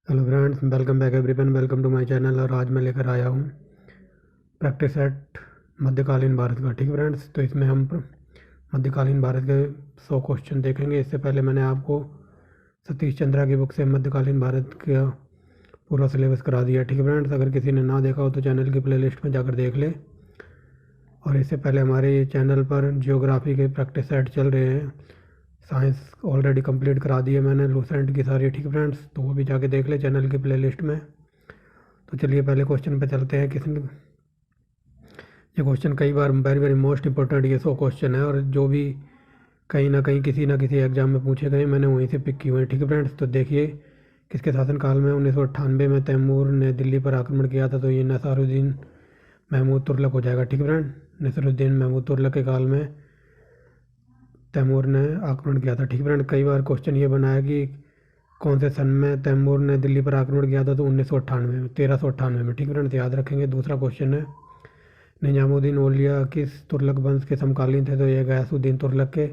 Hello friends, welcome back everyone, welcome to my channel. और आज मैं लेकर आया हूँ प्रैक्टिस सेट मध्यकालीन भारत का। ठीक है फ्रेंड्स, तो इसमें हम मध्यकालीन भारत के 100 क्वेश्चन देखेंगे। इससे पहले मैंने आपको सतीश चंद्रा की बुक से मध्यकालीन भारत का पूरा सिलेबस करा दिया। ठीक है फ्रेंड्स, अगर किसी ने ना देखा हो तो चैनल की प्लेलिस्ट में जाकर देख ले। और इससे पहले हमारे चैनल पर जियोग्राफी के प्रैक्टिस सेट चल रहे हैं। साइंस ऑलरेडी कंप्लीट करा दी है मैंने, लूसेंट की सारी। ठीक है फ्रेंड्स, तो वो भी जाके देख ले चैनल की प्लेलिस्ट में। तो चलिए पहले क्वेश्चन पे चलते हैं। किसने ये क्वेश्चन कई बार वेरी वेरी मोस्ट इंपॉर्टेंट ये 100 क्वेश्चन है, और जो भी कहीं ना कहीं किसी ना किसी एग्जाम में पूछे गए मैंने वहीं से पिक किए हुए हैं। ठीक है फ्रेंड्स, तो देखिए किसके शासनकाल में 1998 में तैमूर ने दिल्ली पर आक्रमण किया था। तो ये नसारुद्दीन महमूद तुगलक हो जाएगा। ठीक है फ्रेंड, नसरुद्दीन महमूद तुगलक के काल में तैमूर ने आक्रमण किया था। ठीक है फ्रेंड, कई बार क्वेश्चन ये बनाया कि कौन से सन में तैमूर ने दिल्ली पर आक्रमण किया था। तो 1998 में, 1398 में। ठीक है फ्रेंड्स, याद रखेंगे। दूसरा क्वेश्चन है, निजामुद्दीन औलिया किस तुगलक वंश के समकालीन थे। तो ये गयासुद्दीन तुगलक के।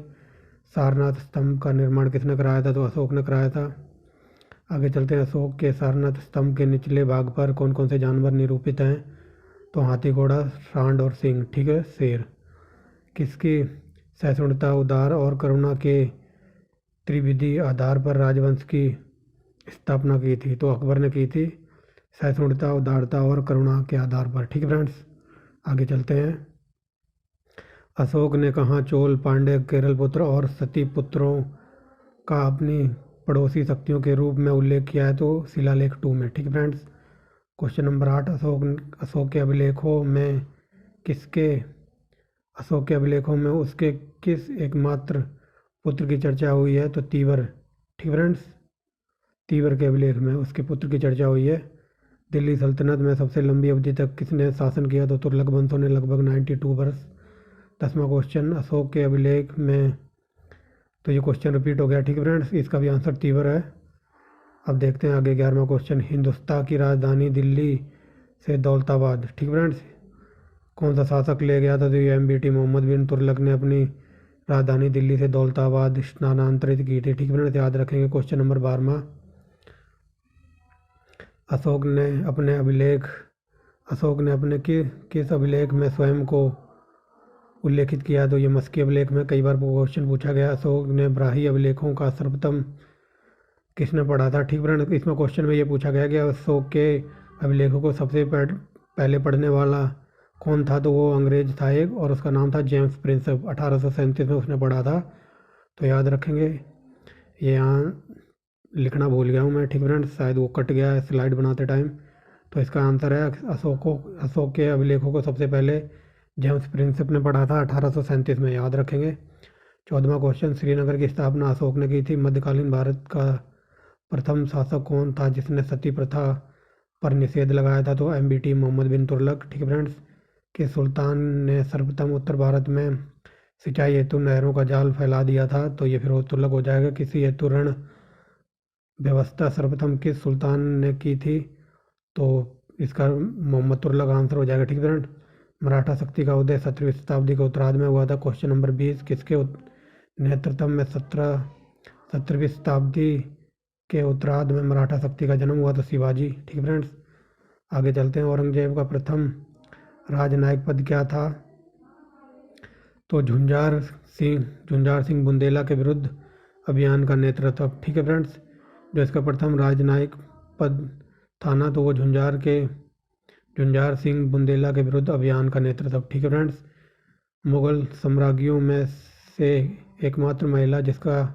सारनाथ स्तंभ का निर्माण किसने कराया था। तो अशोक ने कराया था। आगे चलते हैं। अशोक के सारनाथ स्तंभ के निचले भाग पर कौन कौन से जानवर निरूपित हैं। तो हाथी, घोड़ा, सांड और सिंह। ठीक है, शेर। किसकी सहिष्णुता, उदार और करुणा के त्रिविधि आधार पर राजवंश की स्थापना की थी। तो अकबर ने की थी, सहिष्णुता, उदारता और करुणा के आधार पर। ठीक है फ्रेंड्स, आगे चलते हैं। अशोक ने कहाँ चोल, पांड्य, केरल पुत्र और सती पुत्रों का अपनी पड़ोसी शक्तियों के रूप में उल्लेख किया है। तो शिलालेख 2 में। ठीक है फ्रेंड्स, क्वेश्चन नंबर 8, अशोक के अभिलेखों में किसके अशोक के अभिलेखों में उसके किस एकमात्र पुत्र की चर्चा हुई है। तो तीवर। ठीक फ्रेंड्स, तीवर के अभिलेख में उसके पुत्र की चर्चा हुई है। दिल्ली सल्तनत में सबसे लंबी अवधि तक किसने शासन किया। तो तुगलक वंशों ने लगभग 92 वर्ष। 10वां क्वेश्चन, अशोक के अभिलेख में। तो ये क्वेश्चन रिपीट हो गया। ठीक है फ्रेंड्स, इसका भी आंसर तीवर है। अब देखते हैं आगे 11वां क्वेश्चन, हिंदुस्तान की राजधानी दिल्ली से दौलताबाद। ठीक फ्रेंड्स, कौन सा शासक ले गया था। तो ये MBT मोहम्मद बिन तुगलक ने अपनी राजधानी दिल्ली से दौलताबाद स्थानांतरित की थी। ठीक फ्रेंड्स, याद रखेंगे। क्वेश्चन नंबर 12, अशोक ने अपने किस अभिलेख में स्वयं को उल्लेखित किया। तो ये मस्की अभिलेख में कई बार क्वेश्चन पूछा गया। अशोक ने ब्राही अभिलेखों का सर्वप्रथम किसने पढ़ा था। ठीक फ्रेंड, इसमें क्वेश्चन में ये पूछा गया कि अशोक के अभिलेखों को सबसे पहले पढ़ने वाला कौन था। तो वो अंग्रेज था एक, और उसका नाम था जेम्स प्रिंसेप। 1837 में उसने पढ़ा था। तो याद रखेंगे। ये यहाँ लिखना भूल गया हूँ मैं। ठीक फ्रेंड, शायद वो कट गया है स्लाइड बनाते टाइम। तो इसका आंसर है अशोक के अभिलेखों को सबसे पहले जेम्स प्रिंसेप ने पढ़ा था 1837 में। याद रखेंगे। 14वां क्वेश्चन, श्रीनगर की स्थापना अशोक ने की थी। मध्यकालीन भारत का प्रथम शासक कौन था जिसने सती प्रथा पर निषेध लगाया था। तो MBT मोहम्मद बिन तुगलक। ठीक है फ्रेंड्स, कि सुल्तान ने सर्वप्रथम उत्तर भारत में सिंचाई हेतु नहरों का जाल फैला दिया था। तो ये फिर तुगलक हो जाएगा। किसी हेतु ऋण व्यवस्था सर्वप्रथम किस सुल्तान ने की थी। तो इसका मोहम्मद तुगलक आंसर हो जाएगा। ठीक है फ्रेंड, मराठा शक्ति का उदय 17वीं शताब्दी के उत्तरार्ध में हुआ था। क्वेश्चन नंबर 20, किसके नेतृत्व में 17वीं शताब्दी के उत्तरार्ध में मराठा शक्ति का जन्म हुआ। तो शिवाजी। ठीक है फ्रेंड्स, आगे चलते हैं। औरंगजेब का प्रथम राजनायक पद क्या था। तो झुंझार सिंह बुंदेला के विरुद्ध अभियान का नेतृत्व। ठीक है फ्रेंड्स, जो इसका प्रथम राजनायक पद था ना, तो वो झुंझार सिंह बुंदेला के विरुद्ध अभियान का नेतृत्व। ठीक है फ्रेंड्स, मुगल सम्राज्ञियों में से एकमात्र महिला जिसका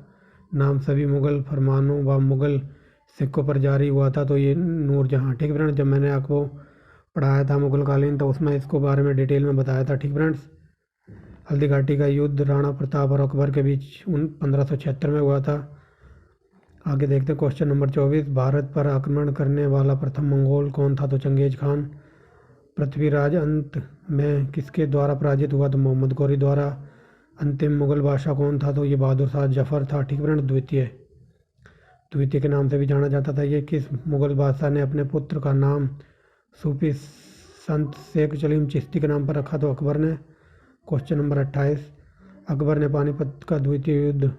नाम सभी मुगल फरमानों व मुगल सिक्कों पर जारी हुआ था। तो ये नूरजहाँ। ठीक है फ्रेंड्स, जब मैंने आपको पढ़ाया था मुगलकालीन तो उसमें इसको बारे में डिटेल में बताया था। ठीक फ्रेंड्स, हल्दी घाटी का युद्ध राणा प्रताप और अकबर के बीच 1576 में हुआ था। आगे देखते हैं क्वेश्चन नंबर 24, भारत पर आक्रमण करने वाला प्रथम मंगोल कौन था। तो चंगेज खान। पृथ्वीराज अंत में किसके द्वारा पराजित हुआ। तो मोहम्मद गौरी द्वारा। अंतिम मुगल बादशाह कौन था। तो ये बहादुर शाह जफर था। ठीक फ्रेंड, द्वितीय के नाम से भी जाना जाता था। ये किस मुगल बादशाह ने अपने पुत्र का नाम सूफी संत शेख सलीम चिश्ती के नाम पर रखा। तो अकबर ने। क्वेश्चन नंबर 28, अकबर ने पानीपत का द्वितीय युद्ध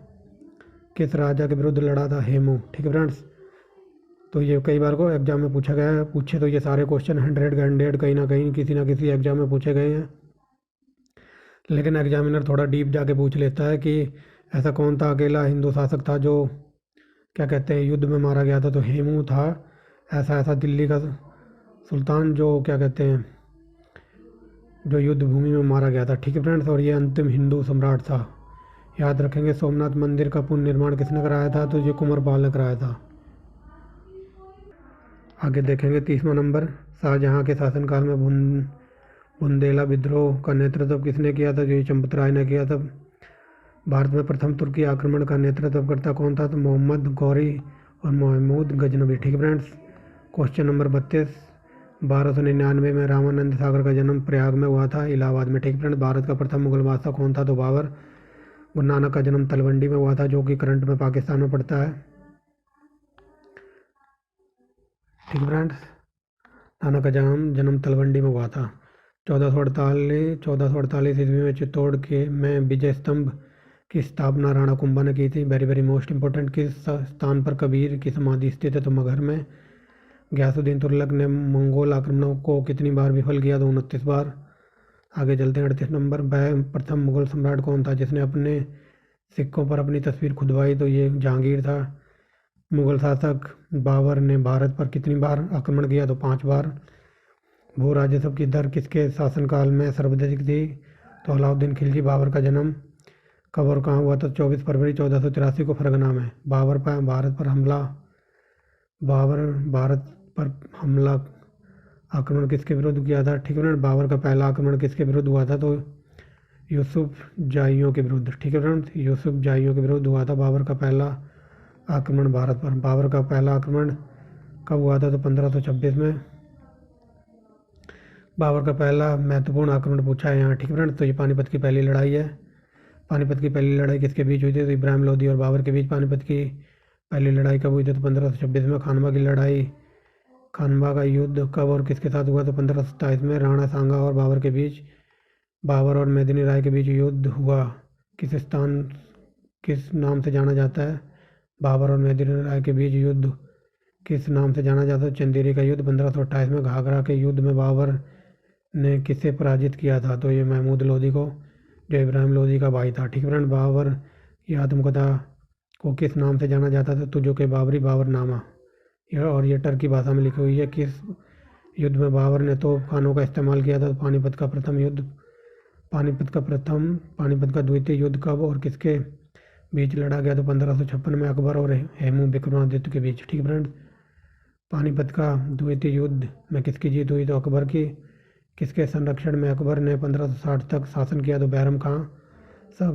किस राजा के विरुद्ध लड़ा था। हेमू। ठीक है फ्रेंड्स, तो ये कई बार को एग्जाम में पूछा गया है। पूछे तो ये सारे क्वेश्चन 100 कहीं ना किसी एग्जाम में पूछे गए हैं, लेकिन एग्जामिनर थोड़ा डीप जाके पूछ लेता है कि ऐसा कौन था अकेला हिंदू शासक था जो क्या कहते हैं युद्ध में मारा गया था, तो हेमू था। ऐसा ऐसा दिल्ली का सुल्तान जो क्या कहते हैं जो युद्ध भूमि में मारा गया था। ठीक है फ्रेंड्स, और ये अंतिम हिंदू सम्राट था। याद रखेंगे सोमनाथ मंदिर का पुनर्निर्माण किसने कराया था, तो ये कुंवरपाल ने कराया था। आगे देखेंगे 30वां नंबर, शाहजहाँ के शासनकाल में बुंदेला विद्रोह का नेतृत्व किसने किया था, जो ये चंपत राय ने किया था। भारत में प्रथम तुर्की आक्रमण का नेतृत्व करता कौन था, तो मोहम्मद गौरी और महमूद गजनवी। ठीक है फ्रेंड्स, क्वेश्चन नंबर 32, 1299 में रामानंद सागर का जन्म प्रयाग में हुआ था, इलाहाबाद में। ठीक है फ्रेंड्स, भारत का प्रथम मुगल बादशाह कौन था, तो बाबर। गुरु नानक का जन्म तलवंडी में हुआ था, जो कि करंट में पाकिस्तान में पड़ता है। ठीक है फ्रेंड्स, नानक का जन्म तलवंडी में हुआ था। 1448 ईस्वी में चित्तौड़ के में विजय स्तंभ की स्थापना राणा कुंभा ने की थी। वेरी वेरी मोस्ट इंपॉर्टेंट, किस स्थान पर कबीर की समाधि स्थित है, तो मगहर में। गयासुद्दीन तुगलक ने मंगोल आक्रमणों को कितनी बार विफल किया, तो 29 बार। आगे चलते हैं 38 नंबर, वह प्रथम मुगल सम्राट कौन था जिसने अपने सिक्कों पर अपनी तस्वीर खुदवाई, तो ये जहांगीर था। मुगल शासक बाबर ने भारत पर कितनी बार आक्रमण किया, तो 5 बार। भू राजस्व की दर किसके शासनकाल में सर्वाधिक थी, तो अलाउद्दीन खिलजी। बाबर का जन्म कब और कहाँ हुआ था, 24 फरवरी 1483 को फरगना में। बाबर भारत पर हमला आक्रमण किसके विरुद्ध किया था। ठीक है फ्रेंड, बाबर का पहला आक्रमण किसके विरुद्ध हुआ था, तो यूसुफ जाहियों के विरुद्ध। ठीक है फ्रेंड्स, यूसुफ जाहियों के विरुद्ध हुआ था बाबर का पहला आक्रमण भारत पर। बाबर का पहला आक्रमण कब हुआ था, तो 1526 में। बाबर का पहला महत्वपूर्ण आक्रमण पूछा है यहाँ। ठीक है फ्रेंड्स, तो ये पानीपत की पहली लड़ाई है। पानीपत की पहली लड़ाई किसके बीच हुई थी, तो इब्राहिम लोदी और बाबर के बीच पानीपत की पहली लड़ाई कब हुई थी, तो 1526 में। खानवा की लड़ाई, खानवा का युद्ध कब और किसके साथ हुआ, तो 1527 में। राणा सांगा और बाबर के बीच, बाबर और मेदिनी राय के बीच युद्ध हुआ किस नाम से जाना जाता है। बाबर और मेदिनी राय के बीच युद्ध किस नाम से जाना जाता है, चंदेरी का युद्ध। 1528 में घाघरा के युद्ध में बाबर ने किसे पराजित किया था, तो ये महमूद लोदी को, जो इब्राहिम लोदी का भाई था। ठीक है फ्रेंड, बाबर की आत्मकथा को किस नाम से जाना जाता था, तुझो के बाबरी बाबरनामा। और ये टर्की भाषा में लिखी हुई है। किस युद्ध में बाबर ने तोप खानों का इस्तेमाल किया था, तो पानीपत का प्रथम युद्ध। पानीपत का द्वितीय युद्ध कब और किसके बीच लड़ा गया, तो 1556 में अकबर और हेमू विक्रमादित्य के बीच। ठीक है फ्रेंड, पानीपत का द्वितीय युद्ध में किसकी जीत हुई, तो अकबर की। किसके संरक्षण में अकबर ने 1560 तक शासन किया, तो बैरम खां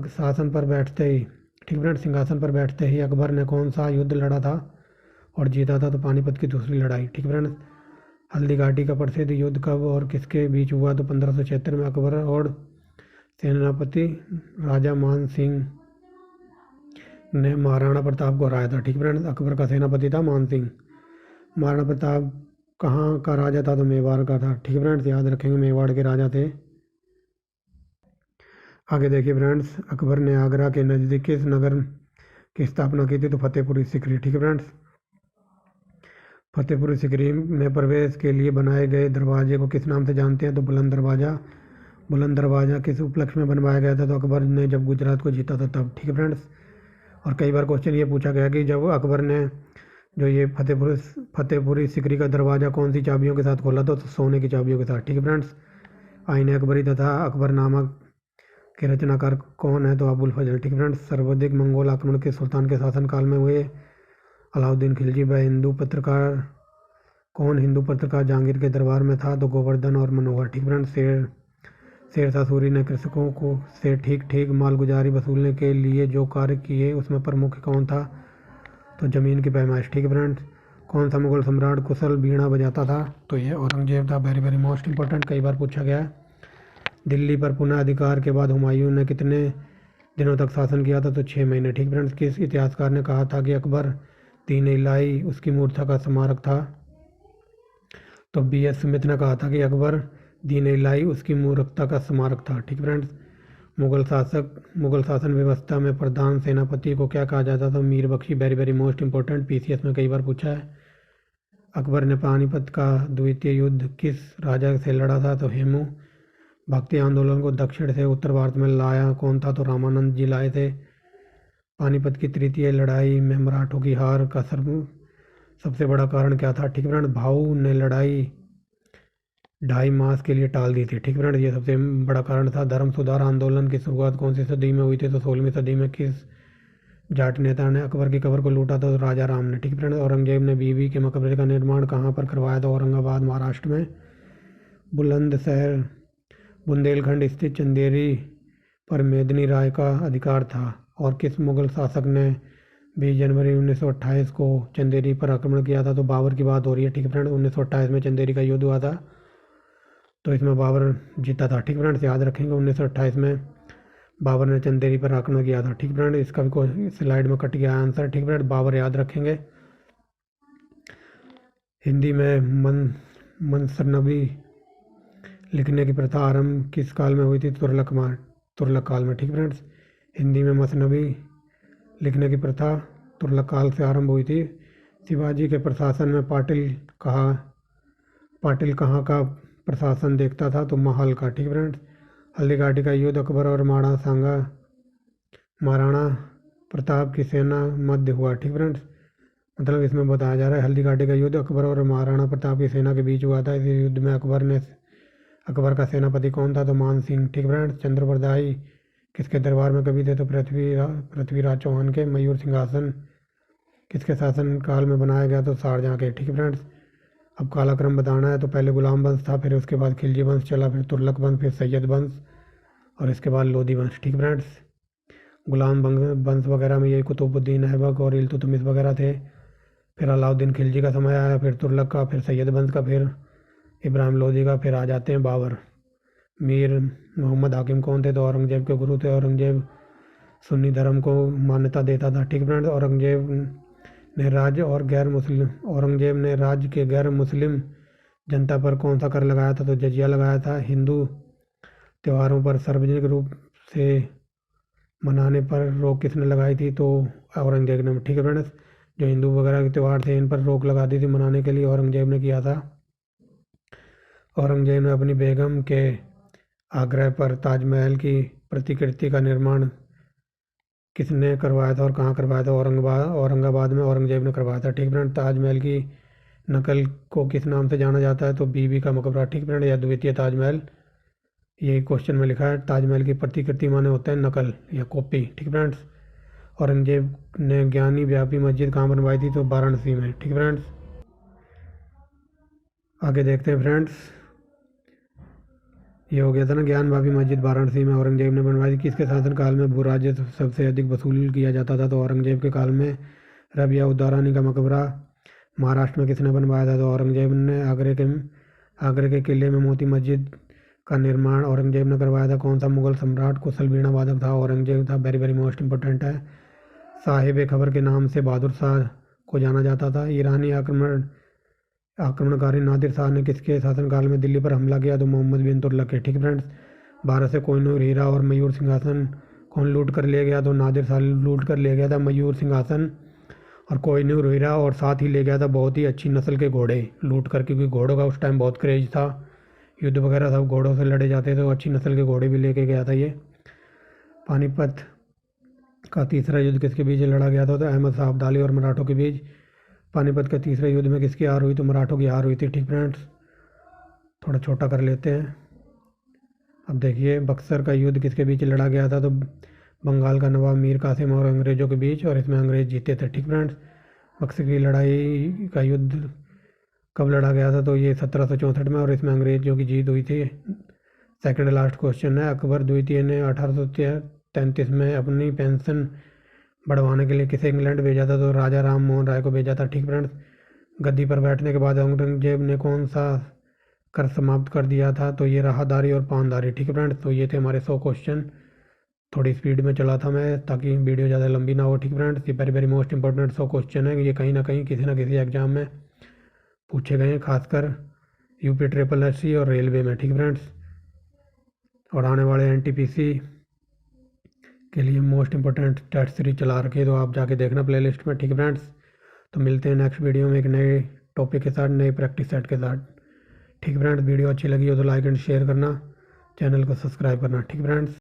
शासन पर बैठते ही। ठीक फ्रेंड, सिंहासन पर बैठते ही अकबर ने कौन सा युद्ध लड़ा था और जीता था, तो पानीपत की दूसरी लड़ाई। ठीक फ्रेंड, हल्दी घाटी का प्रसिद्ध युद्ध कब और किसके बीच हुआ, तो 1576 में अकबर और सेनापति राजा मान सिंह ने महाराणा प्रताप को हराया था। ठीक फ्रेंड, अकबर का सेनापति था मान सिंह। महाराणा प्रताप कहाँ का राजा था, तो मेवाड़ का था। ठीक है फ्रेंड्स, याद रखेंगे मेवाड़ के राजा थे। आगे देखिए फ्रेंड्स, अकबर ने आगरा के नज़दीक किस नगर की स्थापना की थी, तो फतेहपुरी सिकरी। ठीक है फ्रेंड्स, फतेहपुरी सिकरी में प्रवेश के लिए बनाए गए दरवाजे को किस नाम से जानते हैं, तो बुलंद दरवाज़ा। बुलंद दरवाज़ा किस उपलक्ष्य में बनवाया गया था, तो अकबर ने जब गुजरात को जीता था तब। ठीक है फ्रेंड्स, और कई बार क्वेश्चन ये पूछा गया कि जब अकबर ने जो ये फतेहपुरी सिकरी का दरवाज़ा कौन सी चाबियों के साथ खोला था, तो सोने की चाबियों के साथ। ठीक है फ्रेंड्स, आईने अकबरी तथा अकबरनामा के रचनाकार कौन है, तो अबुल फजल। ठीक है फ्रेंड्स, सर्वाधिक मंगोल आक्रमण के सुल्तान के शासनकाल में हुए, अलाउद्दीन खिलजी। वह हिंदू पत्रकार जहांगीर के दरबार में था, तो गोवर्धन और मनोहर। ठीक फ्रेंड्स, शेरशाह सूरी ने कृषकों को से ठीक मालगुजारी वसूलने के लिए जो कार्य किए उसमें प्रमुख कौन था, तो ज़मीन की पैमाइश। ठीक है फ्रेंड्स, कौन सा मुगल सम्राट कुशल बीणा बजाता था, तो ये औरंगजेब था। वेरी वेरी मोस्ट इंपॉर्टेंट, कई बार पूछा गया है। दिल्ली पर पुनः अधिकार के बाद हुमायूं ने कितने दिनों तक शासन किया था, तो 6 महीने। ठीक फ्रेंड्स, किस इतिहासकार ने कहा था कि अकबर दीन इलाही उसकी मूर्छा का स्मारक था, तो BS स्मिथ ने कहा था कि अकबर दीन इलाही उसकी मूर्खता का स्मारक था। ठीक फ्रेंड्स, मुगल शासन व्यवस्था में प्रधान सेनापति को क्या कहा जाता था, Mir Bakhshi. Very very most important, PCS में कई बार पूछा है। अकबर ने पानीपत का द्वितीय युद्ध किस राजा से लड़ा था? तो हेमू। भक्ति आंदोलन को दक्षिण से उत्तर भारत में लाया कौन था? तो रामानंद जी लाए थे। पानीपत की तृतीय लड़ाई में मराठों की हार का सबसे बड़ा कारण क्या था? ठीक फ्रेंड, भाऊ ने लड़ाई 2.5 मास के लिए टाल दी थी। ठीक फ्रेंड, ये सबसे बड़ा कारण था। धर्म सुधार आंदोलन की शुरुआत कौन सी सदी में हुई थी? तो 16वीं सदी में। किस जाट नेता ने अकबर की कब्र को लूटा था? तो राजा राम ने। ठीक फ्रेंड, औरंगजेब ने बीबी के मकबरे का निर्माण कहाँ पर करवाया था? औरंगाबाद, महाराष्ट्र में। बुलंदशहर बुंदेलखंड स्थित चंदेरी पर मेदिनी राय का अधिकार था। और किस मुगल शासक ने 20 जनवरी 1928 को चंदेरी पर आक्रमण किया था? तो बाबर की बात हो रही है। ठीक फ्रेंड, 1928 में चंदेरी का युद्ध हुआ था, तो इसमें बाबर जीता था। ठीक फ्रेंड्स, याद रखेंगे 1928 में बाबर ने चंदेरी पर आक्रमण किया था। ठीक फ्रेंड, इसका भी स्लाइड में कट गया आंसर। ठीक फ्रेंड, बाबर याद रखेंगे। हिंदी में मनसनबी लिखने की प्रथा आरंभ किस काल में हुई थी? तुगलक काल में। ठीक फ्रेंड्स, हिंदी में मसनबी लिखने की प्रथा तुगलक काल से आरंभ हुई थी। शिवाजी के प्रशासन में पाटिल कहाँ का प्रशासन देखता था? तो महल का। ठीक फ्रेंड्स, हल्दीघाटी का युद्ध अकबर और महाराणा प्रताप की सेना मध्य हुआ। ठीक फ्रेंड्स, मतलब इसमें बताया जा रहा है हल्दीघाटी का युद्ध अकबर और महाराणा प्रताप की सेना के बीच हुआ था। इस युद्ध में अकबर का सेनापति कौन था? तो मान सिंह। ठीक फ्रेंड्स, चंद्रप्रदाई किसके दरबार में कवि थे? तो पृथ्वीराज चौहान के। मयूर सिंहासन किसके शासन काल में बनाया गया? तो शाहजहाँ के। ठीक फ्रेंड्स, अब कालाक्रम बताना है। तो पहले गुलाम वंश था, फिर उसके बाद खिलजी वंश चला, फिर तुगलक वंश, फिर सैयद वंश और इसके बाद लोधी वंश। ठीक फ्रेंड्स, गुलाम वंश वगैरह में यही कुतुबुद्दीन ऐबक और इल्तुतमिश वगैरह थे। फिर अलाउद्दीन खिलजी का समय आया, फिर तुगलक का, फिर सैयद वंश का, फिर इब्राहिम लोधी का, फिर आ जाते हैं बाबर। मीर मोहम्मद हाकिम कौन थे? तो औरंगजेब के गुरु थे। औरंगजेब सुन्नी धर्म को मान्यता देता था। ठीक फ्रेंड्स, औरंगजेब ने राज्य के गैर मुस्लिम जनता पर कौन सा कर लगाया था? तो जजिया लगाया था। हिंदू त्योहारों पर सार्वजनिक रूप से मनाने पर रोक किसने लगाई थी? तो औरंगजेब ने। ठीक है फ्रेंड्स, जो हिंदू वगैरह के त्यौहार थे इन पर रोक लगा दी थी मनाने के लिए, औरंगजेब ने किया था। औरंगजेब ने अपनी बेगम के आग्रह पर ताजमहल की प्रतिकृति का निर्माण किसने करवाया था और कहाँ करवाया था? औरंगाबाद में औरंगजेब ने करवाया था। ठीक फ्रेंड, ताजमहल की नकल को किस नाम से जाना जाता है? तो बीबी का मकबरा। ठीक फ्रेंड, या द्वितीय ताजमहल, ये क्वेश्चन में लिखा है। ताजमहल की प्रतिकृति माने होता है नकल या कॉपी। ठीक फ्रेंड्स, औरंगजेब ने ज्ञानी व्यापी मस्जिद कहाँ बनवाई थी? तो वाराणसी में। ठीक फ्रेंड्स, आगे देखते हैं फ्रेंड्स। ये हो गया था ना, ज्ञान वापी मस्जिद वाराणसी में औरंगजेब ने बनवाई थी। किसके शासनकाल में भू राज्य सबसे अधिक वसूल किया जाता था? तो औरंगजेब के काल में। रबिया उद्दौलानी का मकबरा महाराष्ट्र में किसने बनवाया था? तो औरंगजेब ने। आगरे के किले में मोती मस्जिद का निर्माण औरंगजेब ने करवाया था। कौन सा मुगल सम्राट कुशल वीणा वादक था? औरंगजेब था। वेरी वेरी मोस्ट इंपॉर्टेंट है। साहिब खबर के नाम से बहादुर शाह को जाना जाता था। ईरानी आक्रमणकारी नादिर शाह ने किसके शासनकाल में दिल्ली पर हमला किया? तो मोहम्मद बिन तुगलक के। ठीक फ्रेंड्स, भारत से कोहिनूर हीरा और मयूर सिंहासन कौन लूट कर ले गया? तो नादिर शाह लूट कर ले गया था मयूर सिंहासन और कोहिनूर हीरा, और साथ ही ले गया था बहुत ही अच्छी नस्ल के घोड़े लूट कर, क्योंकि घोड़ों का उस टाइम बहुत क्रेज था। युद्ध वगैरह सब घोड़ों से लड़े जाते थे, तो अच्छी नस्ल के घोड़े भी लेके गया था ये। पानीपत का तीसरा युद्ध किसके बीच लड़ा गया था? तो अहमद शाह अब्दाली और मराठों के बीच। पानीपत के तीसरे युद्ध में किसकी हार हुई? तो मराठों की हार हुई थी। ठीक फ्रेंड्स, थोड़ा छोटा कर लेते हैं। अब देखिए, बक्सर का युद्ध किसके बीच लड़ा गया था? तो बंगाल का नवाब मीर कासिम और अंग्रेज़ों के बीच, और इसमें अंग्रेज़ जीते थे। ठीक फ्रेंड्स, बक्सर की लड़ाई का युद्ध कब लड़ा गया था? तो ये 1764 में, और इसमें अंग्रेज़ों की जीत हुई थी। सेकंड लास्ट क्वेश्चन है। अकबर द्वितीय ने 1833 में अपनी पेंशन बढ़वाने के लिए किसे इंग्लैंड भेजा था? तो राजा राम मोहन राय को भेजा था। ठीक फ्रेंड्स, गद्दी पर बैठने के बाद औरंगजेब ने कौन सा कर समाप्त कर दिया था? तो ये राहदारी और पानदारी। ठीक है फ्रेंड्स, तो ये थे हमारे 100 क्वेश्चन। थोड़ी स्पीड में चला था मैं ताकि वीडियो ज़्यादा लंबी ना हो। ठीक फ्रेंड्स, ये very very most important 100 question है। ये कहीं ना कहीं किसी ना किसी एग्जाम में पूछे गए हैं, खासकर यूपी SSC और रेलवे में। ठीक फ्रेंड्स, और आने वाले NTPC के लिए मोस्ट इंपॉर्टेंट टेस्ट सीरीज चला रखे, तो आप जाके देखना प्लेलिस्ट में। ठीक फ्रेंड्स, तो मिलते हैं नेक्स्ट वीडियो में एक नए टॉपिक के साथ, नए प्रैक्टिस सेट के साथ। ठीक फ्रेंड्स, वीडियो अच्छी लगी हो तो लाइक एंड शेयर करना, चैनल को सब्सक्राइब करना। ठीक फ्रेंड्स।